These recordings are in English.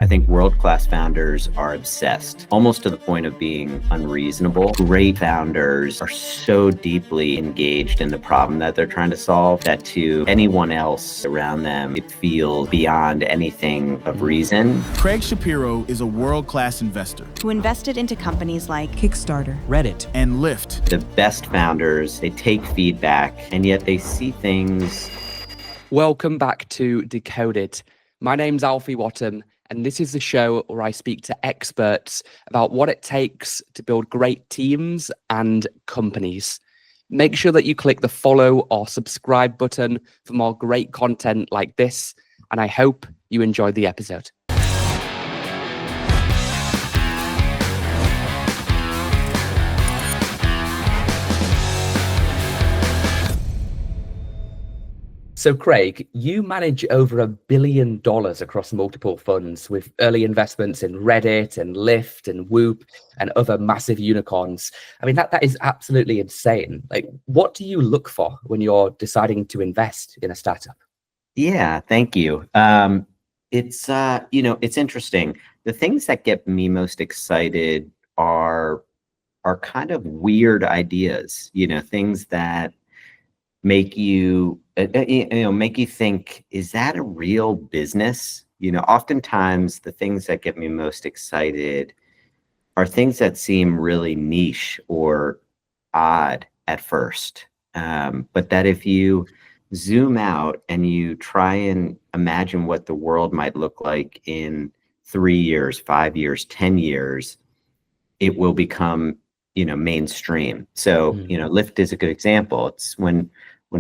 I think world-class founders are obsessed, almost to the point of being unreasonable. Great founders are so deeply engaged in the problem that they're trying to solve that to anyone else around them, it feels beyond anything of reason. Craig Shapiro is a world-class investor who invested into companies like Kickstarter, Reddit, and Lyft. The best founders, they take feedback, and yet they see things. Welcome back to Decoded. My name's Alfie, Whattam, and this is the show where I speak to experts about what it takes to build great teams and companies. Make sure that you click the follow or subscribe button for more great content like this, and I hope you enjoyed the episode. So Craig, you manage over $1 billion across multiple funds with early investments in Reddit and Lyft and Whoop and other massive unicorns. I mean, that is absolutely insane. Like, what do you look for when you're deciding to invest in a startup? Yeah, thank you. It's interesting. The things that get me most excited are kind of weird ideas, things that make you think, is that a real business? Oftentimes the things that get me most excited are things that seem really niche or odd at first. But that if you zoom out and you try and imagine what the world might look like in 3 years, 5 years, 10 years, it will become, mainstream. So, Lyft is a good example. It's when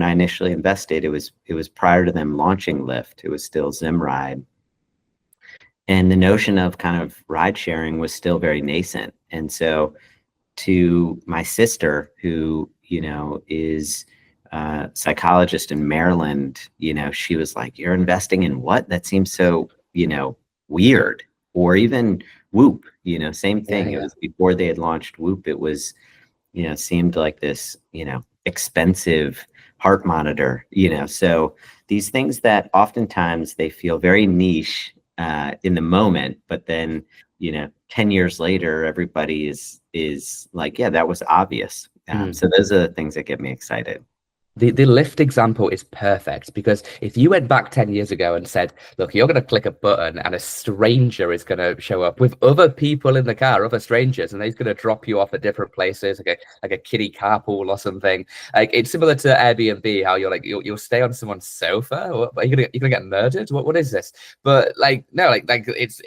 I initially invested, it was prior to them launching Lyft. It was still Zimride. And the notion of kind of ride sharing was still very nascent. And so to my sister, who, is a psychologist in Maryland, she was like, "You're investing in what? That seems so, weird." Or even Whoop, same thing. Yeah. It was before they had launched Whoop. It was, seemed like this, expensive heart monitor, so these things that oftentimes they feel very niche in the moment, but then 10 years later everybody is like, yeah, that was obvious. So those are the things that get me excited. The Lyft example is perfect, because if you went back 10 years ago and said, look, you're going to click a button and a stranger is going to show up with other people in the car, other strangers, and he's going to drop you off at different places, like a kiddie carpool or something. Like, it's similar to Airbnb, how you'll stay on someone's sofa. Or are you gonna get murdered? What is this? But no, it's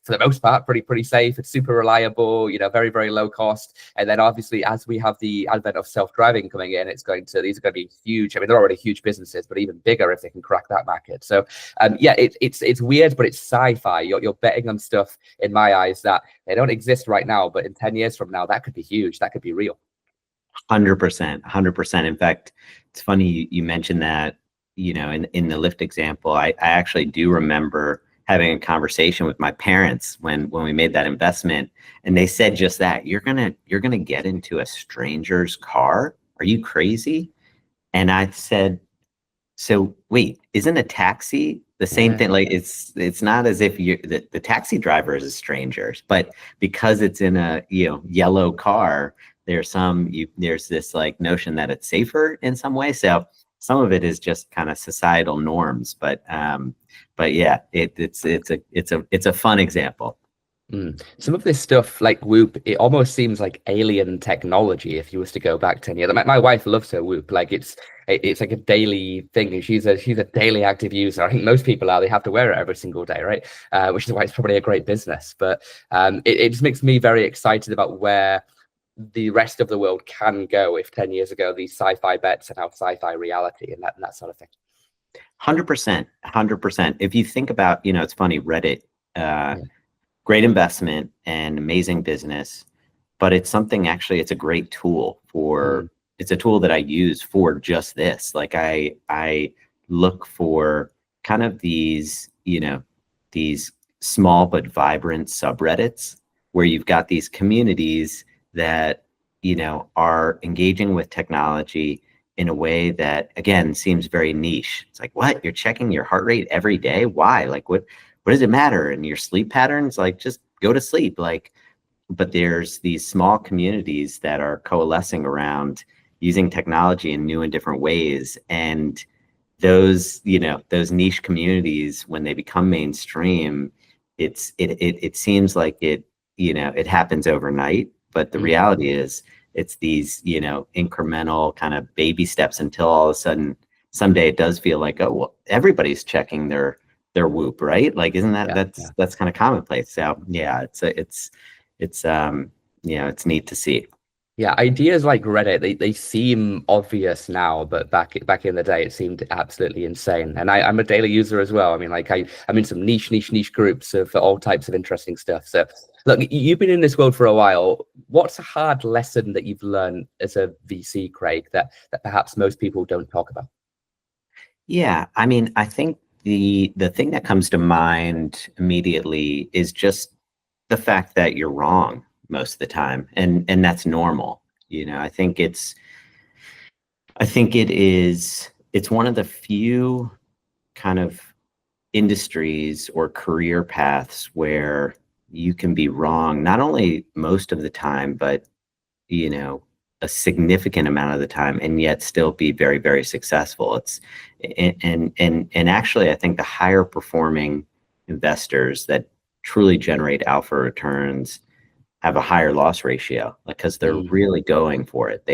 for the most part pretty safe. It's super reliable, very, very low cost. And then obviously, as we have the advent of self-driving coming in, these are going to be huge. I mean, they're already huge businesses, but even bigger if they can crack that market. So it's weird, but it's sci-fi. You're betting on stuff, in my eyes, that they don't exist right now, but in 10 years from now, that could be huge. That could be real. 100%. In fact, it's funny you mentioned that, in the Lyft example. I actually do remember having a conversation with my parents when we made that investment, and they said just that. You're gonna get into a stranger's car? Are you crazy? And I said, so wait, isn't a taxi the same thing? Like, it's not as if the taxi driver is a stranger, but because it's in a yellow car, there's this like notion that it's safer in some way. So some of it is just kind of societal norms, but yeah, it's a fun examlike Some of this stuff, like Whoop, it almost seems like alien technology if you was to go back 10 years. My wife loves her Whoop. Like, it's like a daily thing, and she's a daily active user. I think most people are. They have to wear it every single day, right? Which is why it's probably a great business. But it just makes me very excited about where the rest of the world can go if 10 years ago these sci-fi bets are now sci-fi reality and that sort of thing. 100%. If you think about, it's funny, Reddit, great investment and amazing business, but it's a great tool it's a tool that I use for just this. Like, I look for kind of these small but vibrant subreddits where you've got these communities that, are engaging with technology in a way that, again, seems very niche. It's like, what? You're checking your heart rate every day? Why? Like, what does it matter? And your sleep patterns, like, just go to sleep. Like, but there's these small communities that are coalescing around using technology in new and different ways. And those, those niche communities, when they become mainstream, it seems like it happens overnight. But the reality is it's these, incremental kind of baby steps until all of a sudden someday it does feel like, oh, well, everybody's checking their Whoop, right? Like, isn't that that's kind of commonplace. So yeah, it's it's neat to see. Yeah, ideas like Reddit, they seem obvious now, but back in the day, it seemed absolutely insane. And I'm a daily user as well. I mean, like I'm in some niche groups for all types of interesting stuff. So look, you've been in this world for a while. What's a hard lesson that you've learned as a VC, Craig, that perhaps most people don't talk about? Yeah, I mean, I think the thing that comes to mind immediately is just the fact that you're wrong most of the time, and that's normal. I think it's one of the few kind of industries or career paths where you can be wrong, not only most of the time, but a significant amount of the time, and yet still be very, very successful. And actually, I think the higher performing investors that truly generate alpha returns have a higher loss ratio, because they're really going for it.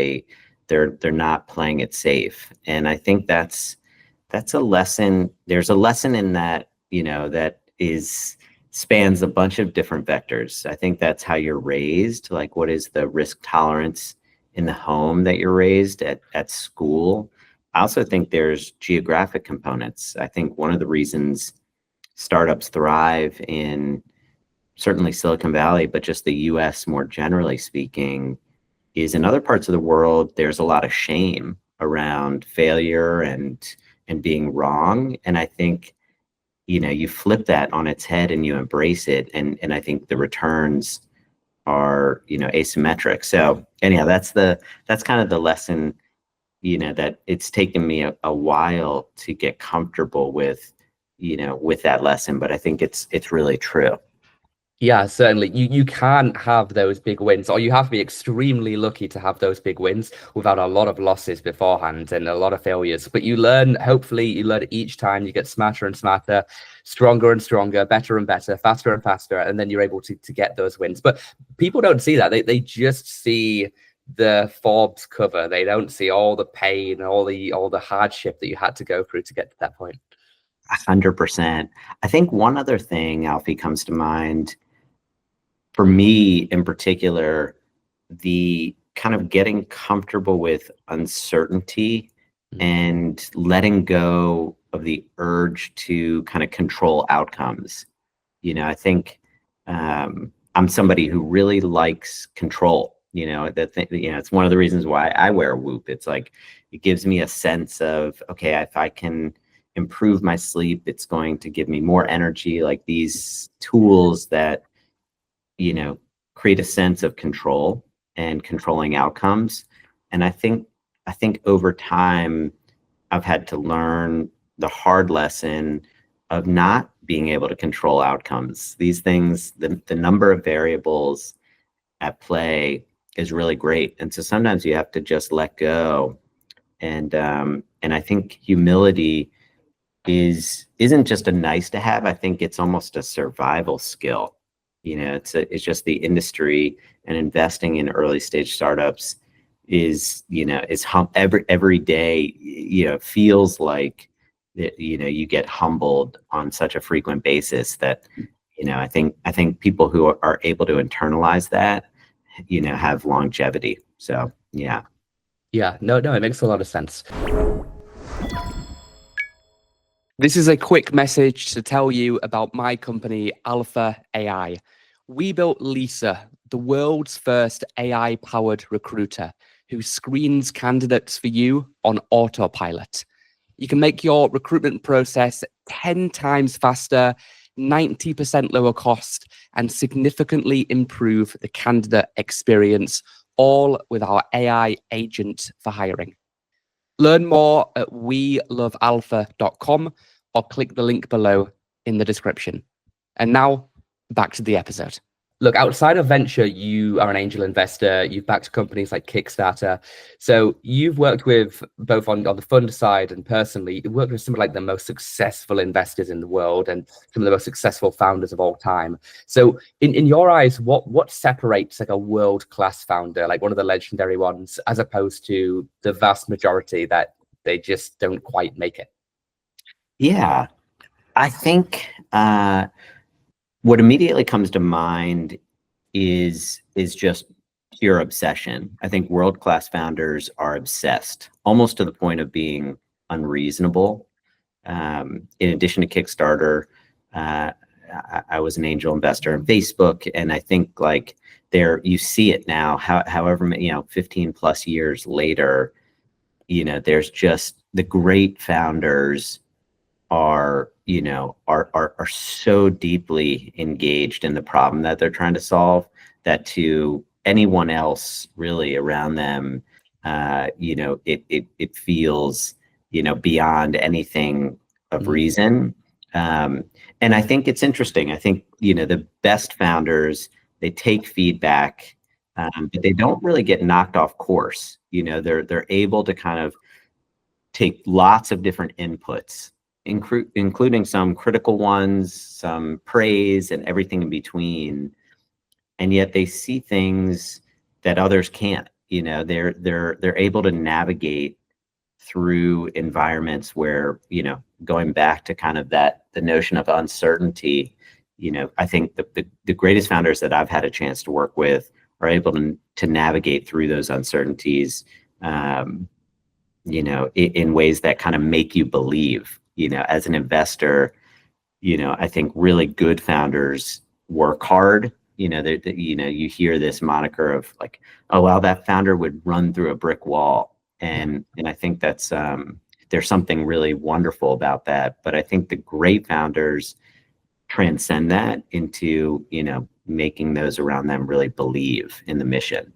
They're not playing it safe. And I think that's a lesson. There's a lesson in that, that spans a bunch of different vectors. I think that's how you're raised. Like, what is the risk tolerance in the home that you're raised at school? I also think there's geographic components. I think one of the reasons startups thrive in certainly Silicon Valley, but just the US more generally speaking, is in other parts of the world, there's a lot of shame around failure and being wrong. And I think, you flip that on its head and you embrace it. And I think the returns are, asymmetric. So anyhow, that's kind of the lesson, that it's taken me a while to get comfortable with, with that lesson, but I think it's really true. Yeah, certainly. You can't have those big wins, or you have to be extremely lucky to have those big wins without a lot of losses beforehand and a lot of failures. But hopefully you learn each time, you get smarter and smarter, stronger and stronger, better and better, faster and faster, and then you're able to get those wins. But people don't see that. They just see the Forbes cover. They don't see all the pain, all the hardship that you had to go through to get to that point. 100%. I think one other thing, Alfie, comes to mind for me in particular, the kind of getting comfortable with uncertainty and letting go of the urge to kind of control outcomes. I think I'm somebody who really likes control. It's one of the reasons why I wear a Whoop. It's like, it gives me a sense of, okay, if I can improve my sleep, it's going to give me more energy. Like, these tools that create a sense of control and controlling outcomes. And I think over time, I've had to learn the hard lesson of not being able to control outcomes. These things, the number of variables at play is really great. And so sometimes you have to just let go. And I think humility isn't just a nice to have. I think it's almost a survival skill. It's just the industry, and investing in early stage startups is every day, feels like you get humbled on such a frequent basis that, I think people who are able to internalize that, have longevity. So, yeah. Yeah, no, it makes a lot of sense. This is a quick message to tell you about my company, Alpha AI. We built Lisa, the world's first AI-powered recruiter who screens candidates for you on autopilot. You can make your recruitment process 10 times faster, 90% lower cost, and significantly improve the candidate experience, all with our AI agent for hiring. Learn more at welovealpha.com or click the link below in the description. And now back to the episode. Look, outside of venture, you are an angel investor. You've backed companies like Kickstarter. So you've worked with both on the fund side and personally, you've worked with some of like the most successful investors in the world and some of the most successful founders of all time. So in your eyes, what separates like a world-class founder, like one of the legendary ones, as opposed to the vast majority that they just don't quite make it? Yeah, I think what immediately comes to mind is just pure obsession. I think world-class founders are obsessed, almost to the point of being unreasonable. In addition to Kickstarter, I was an angel investor in Facebook, and I think like you see it now, however many, 15 plus years later, there's just the great founders are so deeply engaged in the problem that they're trying to solve that to anyone else really around them, it feels, beyond anything of reason. And I think it's interesting. I think, the best founders, they take feedback, but they don't really get knocked off course. They're able to kind of take lots of different inputs, including some critical ones, some praise, and everything in between. And yet they see things that others can't. They're able to navigate through environments where, going back to kind of the notion of uncertainty, I think the greatest founders that I've had a chance to work with are able to navigate through those uncertainties, in ways that kind of make you believe. As an investor, I think really good founders work hard. You hear this moniker of like, oh, well, that founder would run through a brick wall. And I think that's, there's something really wonderful about that. But I think the great founders transcend that into, making those around them really believe in the mission.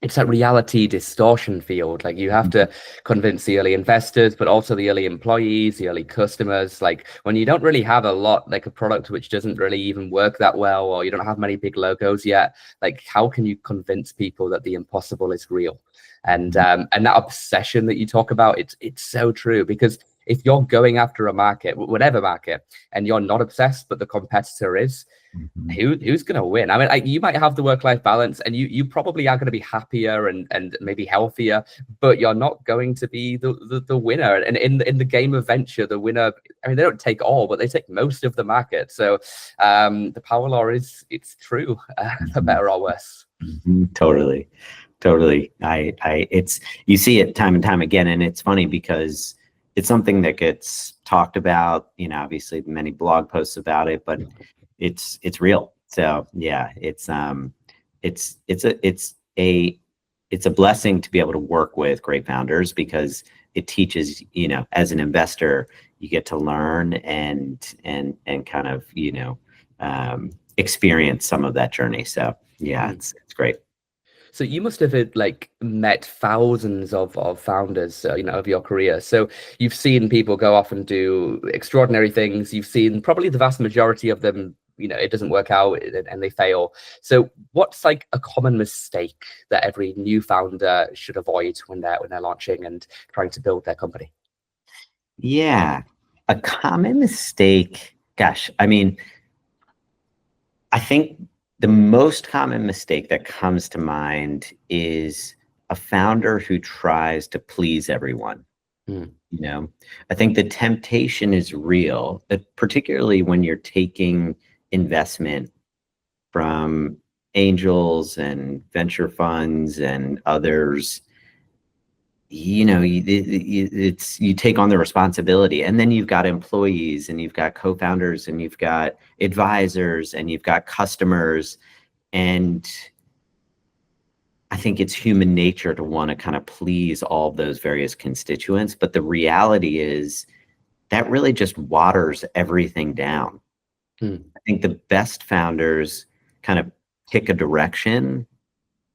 It's that reality distortion field. Like you have to convince the early investors, but also the early employees, the early customers. Like when you don't really have a lot, like a product which doesn't really even work that well, or you don't have many big logos yet, like how can you convince people that the impossible is real? And that obsession that you talk about, it's so true, because if you're going after a market, whatever market, and you're not obsessed, but the competitor is, who's going to win? I mean, you might have the work-life balance, and you probably are going to be happier and maybe healthier, but you're not going to be the winner. And in the game of venture, the winner, I mean, they don't take all, but they take most of the market. So the power law it's true, for better or worse. Totally. You see it time and time again, and it's funny because it's something that gets talked about, obviously many blog posts about it, but it's real. So yeah, it's a blessing to be able to work with great founders, because it teaches, as an investor, you get to learn and kind of, experience some of that journey. So yeah, it's great. So you must have like met thousands of founders, of your career. So you've seen people go off and do extraordinary things. You've seen probably the vast majority of them, it doesn't work out and they fail. So what's like a common mistake that every new founder should avoid when they're launching and trying to build their company? Yeah, a common mistake. Gosh, I mean, I think the most common mistake that comes to mind is a founder who tries to please everyone. I think the temptation is real, particularly when you're taking investment from angels and venture funds and others. You take on the responsibility, and then you've got employees, and you've got co-founders, and you've got advisors, and you've got customers. And I think it's human nature to want to kind of please all of those various constituents. But the reality is that really just waters everything down. I think the best founders kind of pick a direction,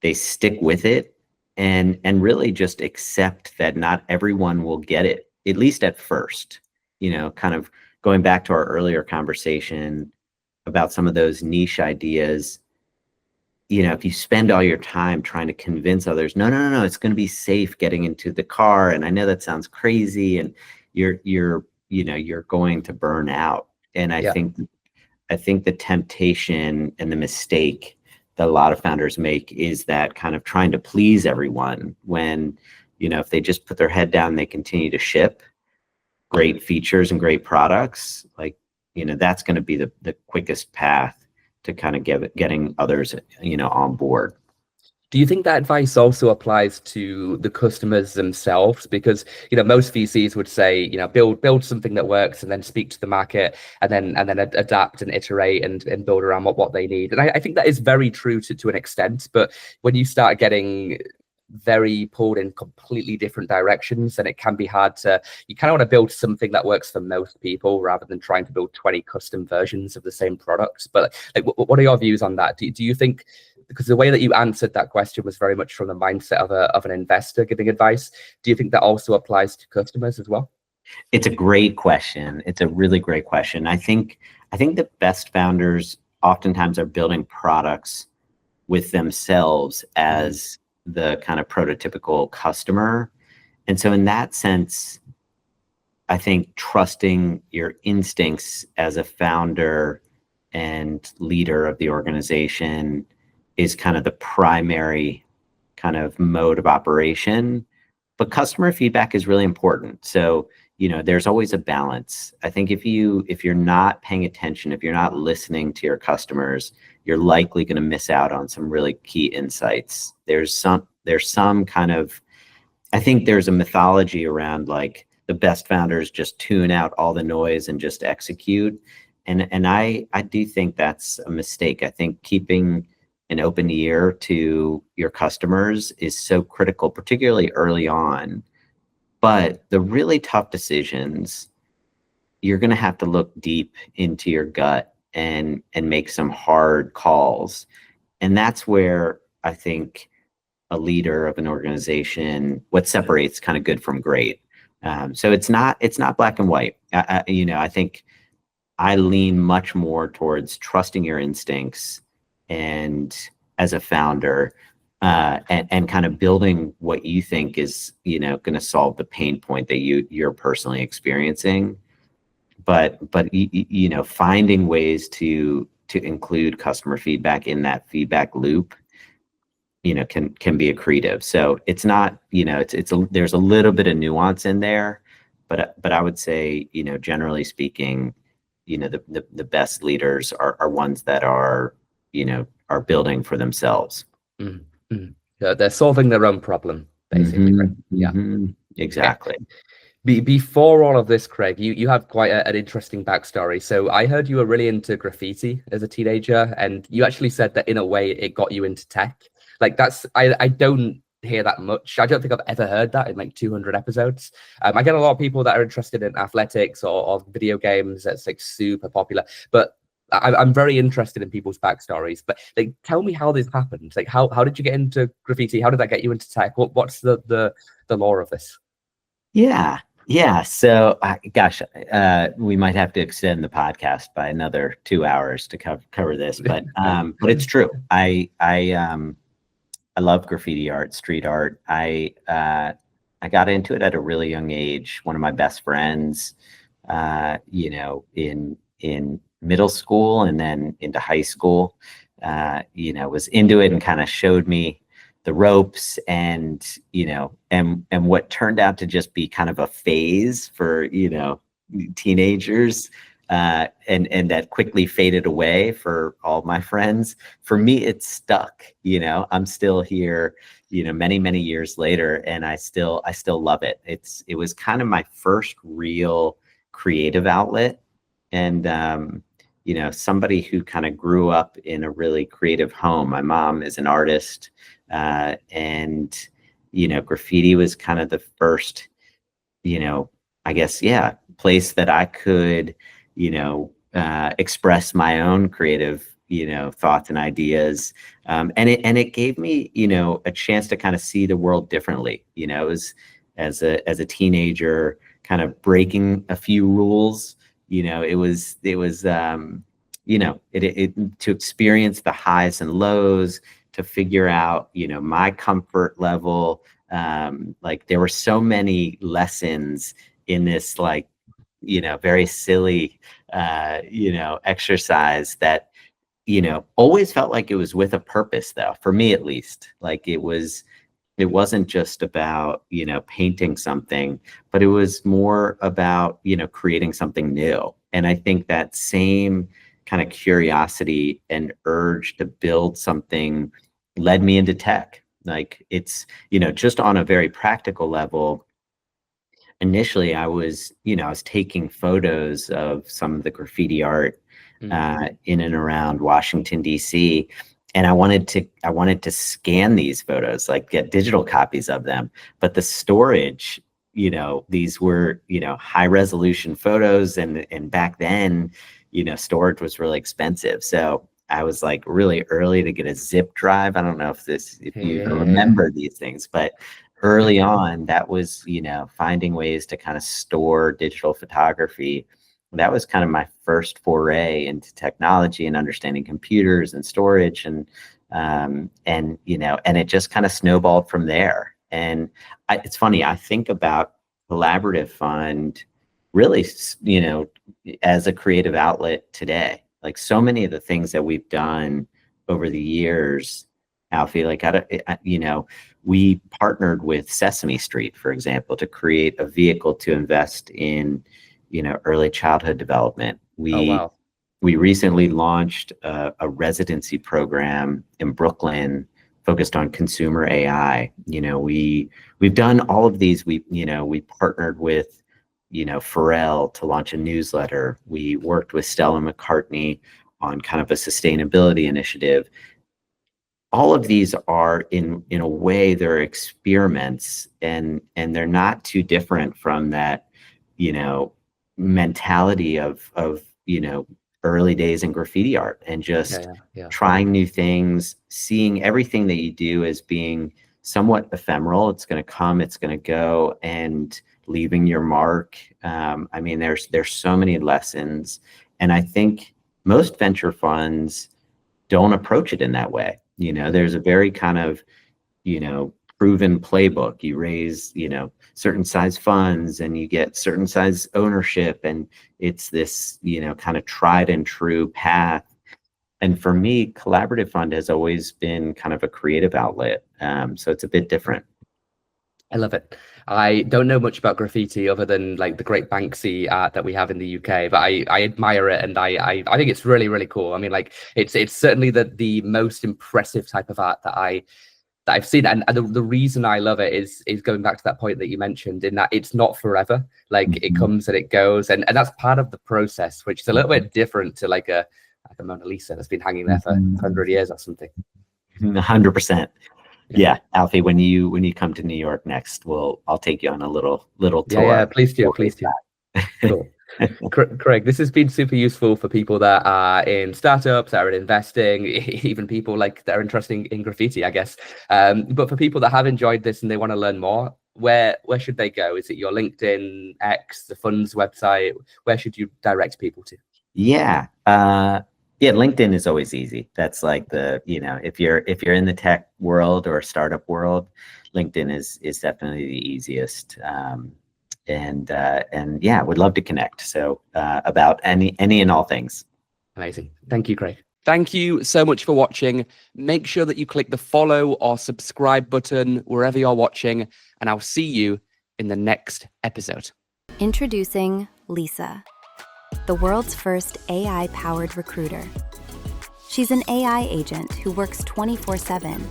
they stick with it, and really just accept that not everyone will get it, at least at first. Kind of going back to our earlier conversation, about some of those niche ideas, if you spend all your time trying to convince others, no, it's going to be safe getting into the car. And I know that sounds crazy, and you're going to burn out. And Yeah. I think the temptation and the mistake that a lot of founders make is that kind of trying to please everyone when, if they just put their head down, they continue to ship great features and great products, like, that's going to be the quickest path to kind of getting others, on board. Do you think that advice also applies to the customers themselves? Because most VCs would say, build something that works, and then speak to the market, and then adapt and iterate and build around what they need. And I think that is very true to an extent. But when you start getting very pulled in completely different directions, and it can be hard you kind of want to build something that works for most people rather than trying to build 20 custom versions of the same products. But like, what are your views on that? Do you think, because the way that you answered that question was very much from the mindset of an investor giving advice, do you think that also applies to customers as well? It's a great question. It's a really great question. I think the best founders oftentimes are building products with themselves as the kind of prototypical customer. And so in that sense, I think trusting your instincts as a founder and leader of the organization is kind of the primary kind of mode of operation. But customer feedback is really important. So, there's always a balance. I think if you're not paying attention, if you're not listening to your customers, you're likely going to miss out on some really key insights. There's some kind of, I think there's a mythology around like the best founders just tune out all the noise and just execute. And I do think that's a mistake. I think keeping an open ear to your customers is so critical, particularly early on. But the really tough decisions, you're going to have to look deep into your gut and make some hard calls. And that's where I think a leader of an organization, what separates kind of good from great. So it's not black and white. I think I lean much more towards trusting your instincts and as a founder, and kind of building what you think is, going to solve the pain point that you're personally experiencing. But finding ways to include customer feedback in that feedback loop, can be accretive. So it's not, there's a little bit of nuance in there, but I would say, generally speaking, the best leaders are ones that are building for themselves. They're solving their own problem, basically. Right? Yeah, exactly. Before all of this, Craig, you have quite an interesting backstory. So I heard you were really into graffiti as a teenager, and you actually said that in a way it got you into tech. Like I don't hear that much. I don't think I've ever heard that in like 200 episodes. I get a lot of people that are interested in athletics or video games. That's like super popular, but I'm very interested in people's backstories. But like, tell me how this happened. Like, how did you get into graffiti? How did that get you into tech? What's the lore of this? Yeah. So, we might have to extend the podcast by another 2 hours to cover this, but it's true. I love graffiti art, street art. I got into it at a really young age. One of my best friends, in middle school and then into high school, was into it and kind of showed me the ropes and what turned out to just be kind of a phase for, teenagers, and that quickly faded away for all my friends. For me, it stuck. I'm still here, many, many years later, and I still love it. It was kind of my first real creative outlet. And, somebody who kind of grew up in a really creative home. My mom is an artist, and, graffiti was kind of the first, I guess, place that I could, express my own creative, thoughts and ideas. And it gave me, a chance to kind of see the world differently. It was as a teenager kind of breaking a few rules. It was to experience the highs and lows, to figure out, my comfort level. Like there were so many lessons in this, like, very silly, exercise that, always felt like it was with a purpose, though, for me at least. Like it wasn't just about, painting something, but it was more about, creating something new. And I think that same kind of curiosity and urge to build something led me into tech. Like it's, just on a very practical level. Initially, I was taking photos of some of the graffiti art in and around Washington, D.C. And I wanted to scan these photos, like get digital copies of them. But the storage, these were, high resolution photos. And back then, storage was really expensive. So I was like really early to get a zip drive. I don't know if you remember these things, but early on, that was, finding ways to kind of store digital photography. That was kind of my first foray into technology and understanding computers and storage, and it just kind of snowballed from there. And it's funny, I think about Collaborative Fund really, as a creative outlet today. Like so many of the things that we've done over the years, Alfie, like, we partnered with Sesame Street, for example, to create a vehicle to invest in, early childhood development. We recently launched a residency program in Brooklyn focused on consumer AI. We've done all of these. We partnered with, Pharrell to launch a newsletter. We worked with Stella McCartney on kind of a sustainability initiative. All of these are in a way, they're experiments, and they're not too different from that, mentality of early days in graffiti art, and just trying new things, seeing everything that you do as being somewhat ephemeral. It's going to come, it's going to go, and leaving your mark. I mean, there's so many lessons, and I think most venture funds don't approach it in that way. There's a very kind of, proven playbook. You raise, certain size funds and you get certain size ownership, and it's this, kind of tried and true path. And for me, Collaborative Fund has always been kind of a creative outlet. So it's a bit different. I love it. I don't know much about graffiti other than like the great Banksy art that we have in the UK, but I admire it, and I think it's really, really cool. I mean, like it's certainly the most impressive type of art that I've seen, and the reason I love it is going back to that point that you mentioned, in that it's not forever. Like it comes and it goes, and that's part of the process, which is a little bit different to like a Mona Lisa that's been hanging there for 100 years or something. 100%. Yeah, Alfie, when you come to New York next, I'll take you on a little tour. Yeah, please do. Cool. Craig, this has been super useful for people that are in startups, that are in investing, even people like that are interested in graffiti, I guess. But for people that have enjoyed this and they want to learn more, where should they go? Is it your LinkedIn, X, the fund's website? Where should you direct people to? Yeah. LinkedIn is always easy. That's like if you're in the tech world or startup world, LinkedIn is definitely the easiest. And yeah, would love to connect. So about any and all things. Amazing. Thank you, Craig. Thank you so much for watching. Make sure that you click the follow or subscribe button wherever you're watching, and I'll see you in the next episode. Introducing Lisa, the world's first AI-powered recruiter. She's an AI agent who works 24/7,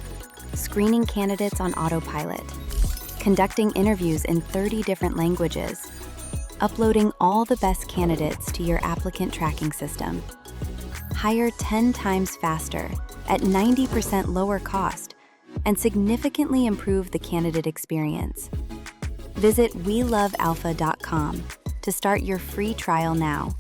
screening candidates on autopilot, conducting interviews in 30 different languages, uploading all the best candidates to your applicant tracking system. Hire 10 times faster at 90% lower cost, and significantly improve the candidate experience. Visit welovealpha.com to start your free trial now.